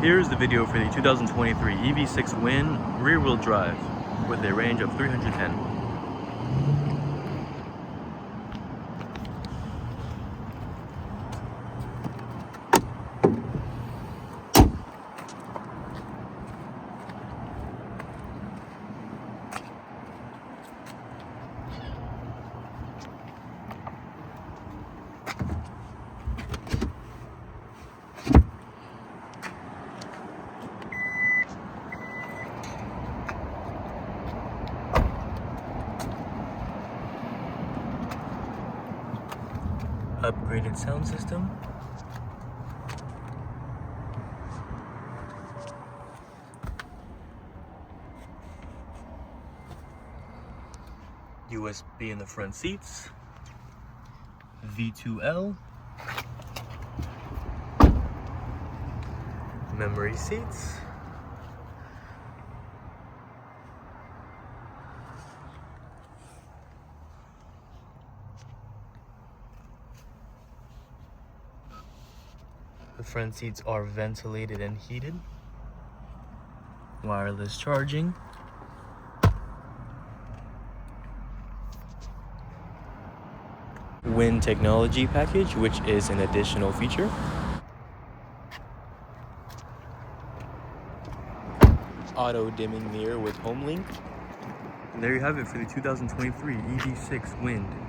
Here's the video for the 2023 EV6 Wind rear-wheel drive with a range of 310. Upgraded sound system. USB in the front seats. V2L. Memory seats. The front seats are ventilated and heated. Wireless charging. Wind technology package, which is an additional feature. Auto dimming mirror with home link. And there you have it for the 2023 EV6 Wind.